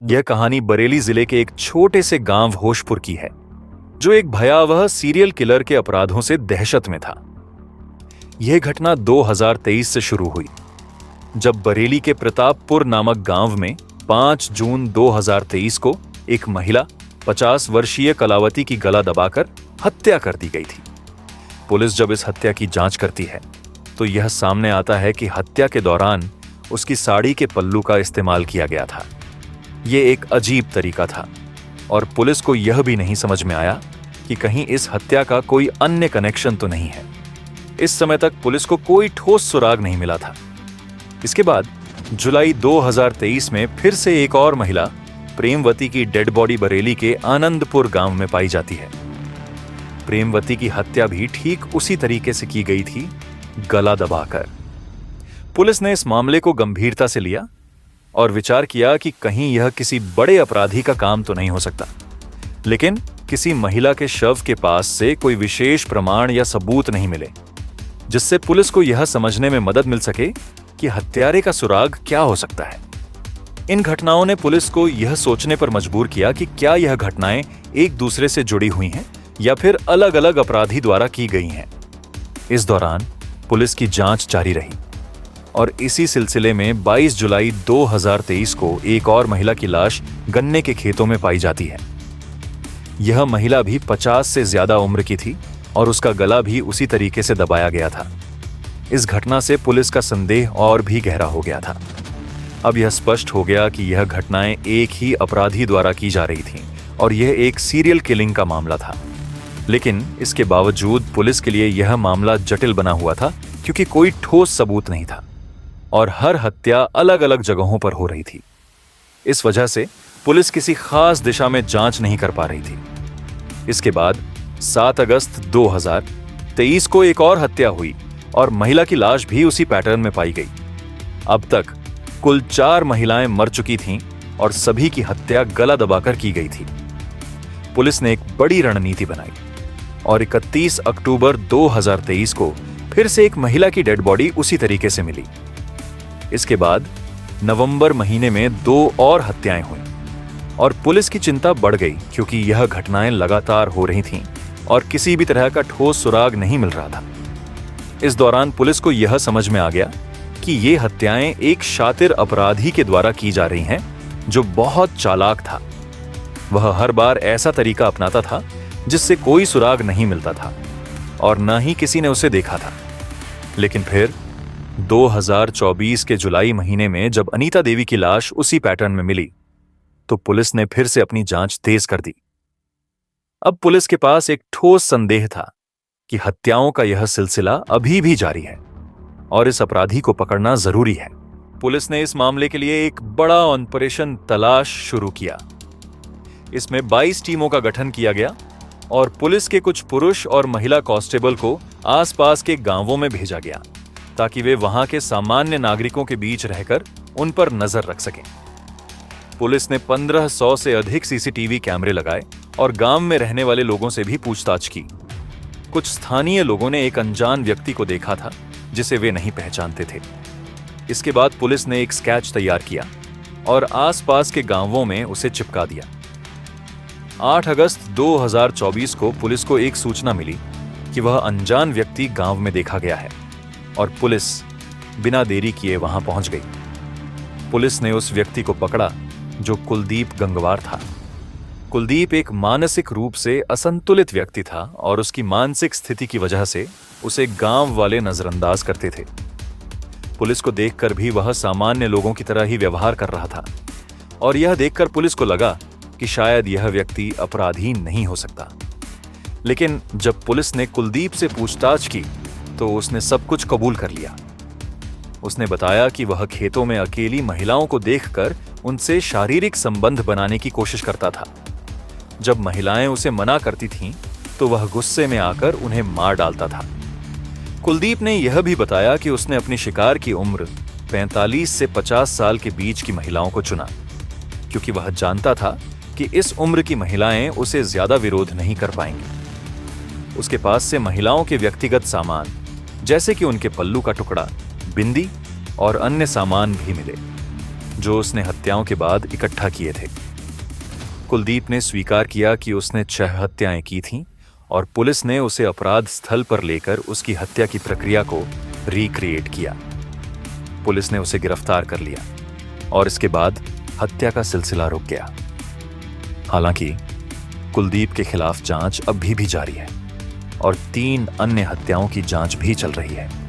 यह कहानी बरेली जिले के एक छोटे से गांव होशपुर की है, जो एक भयावह सीरियल किलर के अपराधों से दहशत में था। यह घटना 2023 से शुरू हुई, जब बरेली के प्रतापपुर नामक गांव में 5 जून 2023 को एक महिला 50 वर्षीय कलावती की गला दबाकर हत्या कर दी गई थी। पुलिस जब इस हत्या की जांच करती है, तो यह सामने आता है कि हत्या के दौरान उसकी साड़ी के पल्लू का इस्तेमाल किया गया था। यह एक अजीब तरीका था और पुलिस को यह भी नहीं समझ में आया कि कहीं इस हत्या का कोई अन्य कनेक्शन तो नहीं है। इस समय तक पुलिस को कोई ठोस सुराग नहीं मिला था। इसके बाद जुलाई 2023 में फिर से एक और महिला प्रेमवती की डेड बॉडी बरेली के आनंदपुर गांव में पाई जाती है। प्रेमवती की हत्या भी ठीक उसी तरीके से की गई थी, गला दबाकर। पुलिस ने इस मामले को गंभीरता से लिया और विचार किया कि कहीं यह किसी बड़े अपराधी का काम तो नहीं हो सकता, लेकिन किसी महिला के शव के पास से कोई विशेष प्रमाण या सबूत नहीं मिले, जिससे पुलिस को यह समझने में मदद मिल सके कि हत्यारे का सुराग क्या हो सकता है। इन घटनाओं ने पुलिस को यह सोचने पर मजबूर किया कि क्या यह घटनाएं एक दूसरे से जुड़ी हुई हैं या फिर अलग अलग अपराधी द्वारा की गई हैं। इस दौरान पुलिस की जांच जारी रही और इसी सिलसिले में 22 जुलाई 2023 को एक और महिला की लाश गन्ने के खेतों में पाई जाती है। यह महिला भी 50 से ज्यादा उम्र की थी और उसका गला भी उसी तरीके से दबाया गया था। इस घटना से पुलिस का संदेह और भी गहरा हो गया था। अब यह स्पष्ट हो गया कि यह घटनाएं एक ही अपराधी द्वारा की जा रही थीं और यह एक सीरियल किलिंग का मामला था। लेकिन इसके बावजूद पुलिस के लिए यह मामला जटिल बना हुआ था, क्योंकि कोई ठोस सबूत नहीं था और हर हत्या अलग अलग जगहों पर हो रही थी। इस वजह से पुलिस किसी खास दिशा में जांच नहीं कर पा रही थी। इसके बाद 7 अगस्त 2023 को एक और हत्या हुई और महिला की लाश भी उसी पैटर्न में पाई गई। अब तक कुल 4 महिलाएं मर चुकी थीं और सभी की हत्या गला दबाकर की गई थी। पुलिस ने एक बड़ी रणनीति बनाई और 31 अक्टूबर 2023 को फिर से एक महिला की डेड बॉडी उसी तरीके से मिली। इसके बाद नवंबर महीने में 2 और हत्याएं हुईं और पुलिस की चिंता बढ़ गई, क्योंकि यह घटनाएं लगातार हो रही थीं और किसी भी तरह का ठोस सुराग नहीं मिल रहा था। इस दौरान पुलिस को यह समझ में आ गया कि ये हत्याएं एक शातिर अपराधी के द्वारा की जा रही हैं, जो बहुत चालाक था। वह हर बार ऐसा तरीका अपनाता था जिससे कोई सुराग नहीं मिलता था और न ही किसी ने उसे देखा था। लेकिन फिर 2024 के जुलाई महीने में जब अनीता देवी की लाश उसी पैटर्न में मिली, तो पुलिस ने फिर से अपनी जांच तेज कर दी। अब पुलिस के पास एक ठोस संदेह था कि हत्याओं का यह सिलसिला अभी भी जारी है और इस अपराधी को पकड़ना जरूरी है। पुलिस ने इस मामले के लिए एक बड़ा ऑपरेशन तलाश शुरू किया। इसमें 22 टीमों का गठन किया गया और पुलिस के कुछ पुरुष और महिला कांस्टेबल को आसपास के गांवों में भेजा गया, ताकि वे वहां के सामान्य नागरिकों के बीच रहकर उन पर नजर रख सकें। पुलिस ने 1500 से अधिक सीसीटीवी कैमरे लगाए और गांव में रहने वाले लोगों से भी पूछताछ की। कुछ स्थानीय लोगों ने एक अनजान व्यक्ति को देखा था, जिसे वे नहीं पहचानते थे। इसके बाद पुलिस ने एक स्केच तैयार किया और आसपास के गांवों में उसे चिपका दिया। 8 अगस्त 2024 को पुलिस को एक सूचना मिली कि वह अनजान व्यक्ति गांव में देखा गया है और पुलिस बिना देरी किए वहां पहुंच गई। पुलिस ने उस व्यक्ति को पकड़ा, जो कुलदीप गंगवार था। कुलदीप एक मानसिक रूप से असंतुलित व्यक्ति था और उसकी मानसिक स्थिति की वजह से उसे गांव वाले नजरअंदाज करते थे। पुलिस को देखकर भी वह सामान्य लोगों की तरह ही व्यवहार कर रहा था और यह देखकर पुलिस को लगा कि शायद यह व्यक्ति अपराधी नहीं हो सकता। लेकिन जब पुलिस ने कुलदीप से पूछताछ की, तो उसने सब कुछ कबूल कर लिया। उसने बताया कि वह खेतों में अकेली महिलाओं को देखकर उनसे शारीरिक संबंध बनाने की कोशिश करता था। जब महिलाएं उसे मना करती थीं, तो वह गुस्से में आकर उन्हें मार डालता था। कुलदीप ने यह भी बताया कि उसने अपनी शिकार की उम्र 45 से 50 साल के बीच की महिलाओं को चुना, क्योंकि वह जानता था कि इस उम्र की महिलाएं उसे ज्यादा विरोध नहीं कर पाएंगी। उसके पास से महिलाओं के व्यक्तिगत सामान, जैसे कि उनके पल्लू का टुकड़ा, बिंदी और अन्य सामान भी मिले। जो उसने हत्याओं के बाद इकट्ठा किए थे। कुलदीप ने स्वीकार किया कि उसने 6 हत्याएं की थीं और पुलिस ने उसे अपराध स्थल पर लेकर उसकी हत्या की प्रक्रिया को रिक्रिएट किया। पुलिस ने उसे गिरफ्तार कर लिया और इसके बाद हत्या का सिलसिला रुक गया। हालांकि कुलदीप के खिलाफ जांच अभी भी जारी है और 3 अन्य हत्याओं की जांच भी चल रही है।